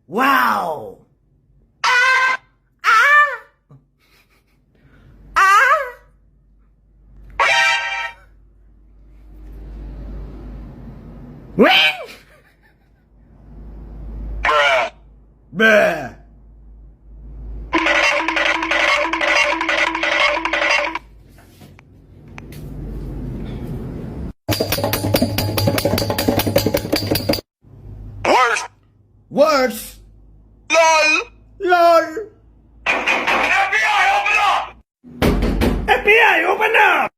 Wow! Ah! Ah! Ah! When? Bruh. Worse. Words. LOL. LOL. FBI, open up! FBI, open up!